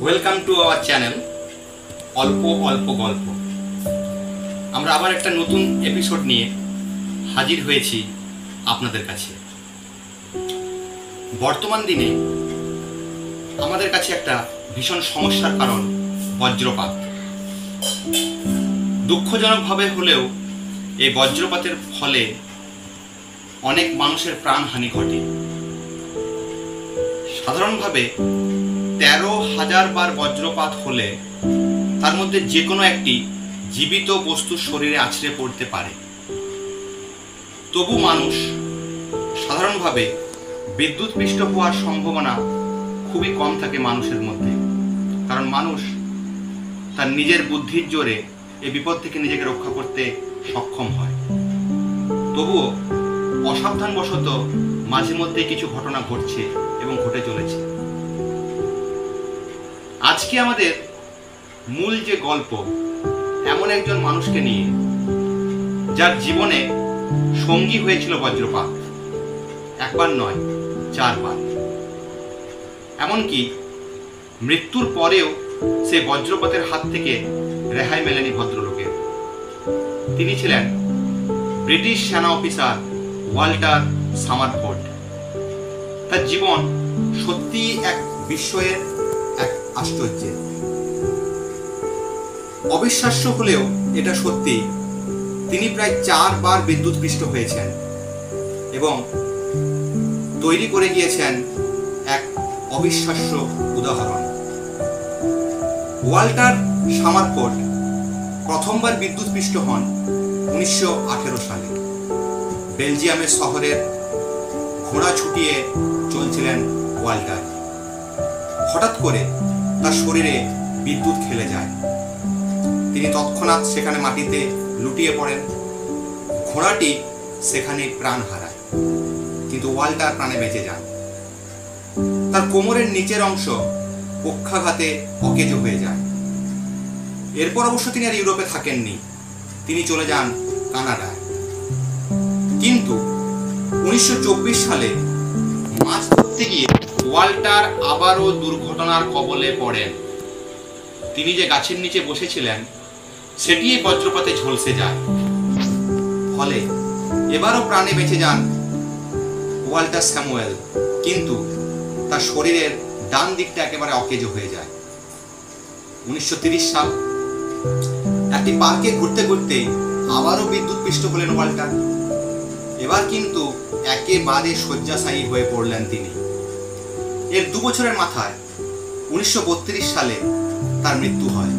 Welcome to our channel অল্প অল্প গল্প। আমরা আবার একটা নতুন এপিসোড নিয়ে হাজির হয়েছি আপনাদের কাছে। বর্তমান দিনে আমাদের কাছে একটা ভীষণ সমস্যার কারণ বজ্রপাত। দুঃখজনকভাবে হলেও এই বজ্রপাতের ফলে অনেক মানুষের প্রাণহানি ঘটে। সাধারণভাবে 13,000 বার বজ্রপাত হলে তার মধ্যে যে কোনো একটি জীবিত বস্তু শরীরে আছড়ে পড়তে পারে। তবু মানুষ সাধারণভাবে বিদ্যুৎপৃষ্ট হওয়ার সম্ভাবনা খুবই কম থাকে মানুষের মধ্যে, কারণ মানুষ তার নিজের বুদ্ধির জোরে এই বিপদ থেকে নিজেকে রক্ষা করতে সক্ষম হয়। তবুও অসাবধানবশত মাঝে মধ্যে কিছু ঘটনা ঘটছে এবং ঘটে চলেছে। আজকে আমাদের মূল যে গল্প, এমন একজন মানুষকে নিয়ে যার জীবনে সঙ্গী হয়েছিল বজ্রপাত, একবার নয় 4 বার। এমনকি মৃত্যুর পরেও সে বজ্রপাতের হাত থেকে রেহাই মেলেনি ভদ্রলোকের। তিনি ছিলেন ব্রিটিশ সেনা অফিসার ওয়াল্টার সামারফোর্ড। তার জীবন সত্যি এক বিস্ময়ের, এক আশ্চর্যের। অবিশ্বাস্য হলেও এটা সত্যি, তিনি প্রায় 4 বার বিদ্যুৎপৃষ্ট হয়েছেন এবং তৈরি করে গিয়েছেন এক অবিশ্বাস্য উদাহরণ। ওয়াল্টার সামারফোর্ড প্রথমবার বিদ্যুৎপৃষ্ট হন 1918 সালে। বেলজিয়ামের শহরের ঘোড়া ছুটিয়ে চলছিলেন ওয়াল্টার। হঠাৎ করে তার শরীরে বিদ্যুৎ খেলে যায়। তিনি তৎক্ষণাৎ সেখানে মাটিতে লুটিয়ে পড়েন। ঘোড়াটি সেখানে প্রাণ হারায়, কিন্তু ওয়াল্টার প্রাণে বেঁচে যান। তার কোমরের নিচের অংশ পক্ষাঘাতে অকেজো হয়ে যায়। এরপর অবশ্য তিনি আর ইউরোপে থাকেননি, তিনি চলে যান কানাডায়। কিন্তু 1924 সালে মাছ ধরতে গিয়ে ওয়াল্টার আবারও দুর্ঘটনার কবলে পড়েন। তিনি যে গাছের নিচে বসেছিলেন সেটি বজ্রপাতে ঝলসে যায়। ফলে এবারও প্রাণে বেঁচে যান ওয়াল্টার স্যামুয়েল, কিন্তু তার শরীরের ডান দিকটা একেবারে অকেজো হয়ে যায়। 1930 সাল, একটি পার্কে ঘুরতে ঘুরতে আবারও বিদ্যুৎপৃষ্ট হলেন ওয়াল্টার। এবার কিন্তু একেবারে শয্যাশায়ী হয়ে পড়লেন তিনি। এর 2 বছরের মাথায় 1932 সালে তার মৃত্যু হয়।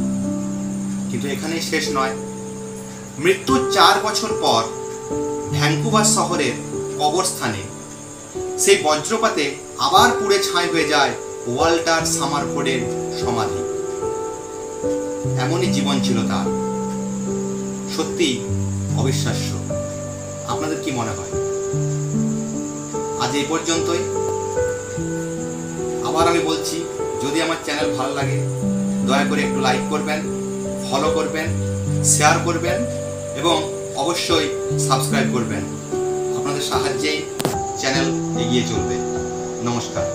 কিন্তু এখানেই শেষ নয়। মৃত্যুর 4 বছর পর ভ্যাঙ্কুভার শহরের কবরস্থানে সেই বজ্রপাতে আবার পুড়ে ছাই হয়ে যায় ওয়াল্টার সামারফোর্ডের সমাধি। এমনই জীবন ছিল তার। সত্যি অবিশ্বাস্য। আপনাদের কি মনে হয়? আজ এই পর্যন্তই। আবার আমি বলছি, যদি আমার চ্যানেল ভালো লাগে দয়া করে একটু লাইক করবেন, ফলো করবেন, শেয়ার করবেন এবং অবশ্যই সাবস্ক্রাইব করবেন। আপনাদের সাহায্যেই চ্যানেল এগিয়ে চলবে। নমস্কার।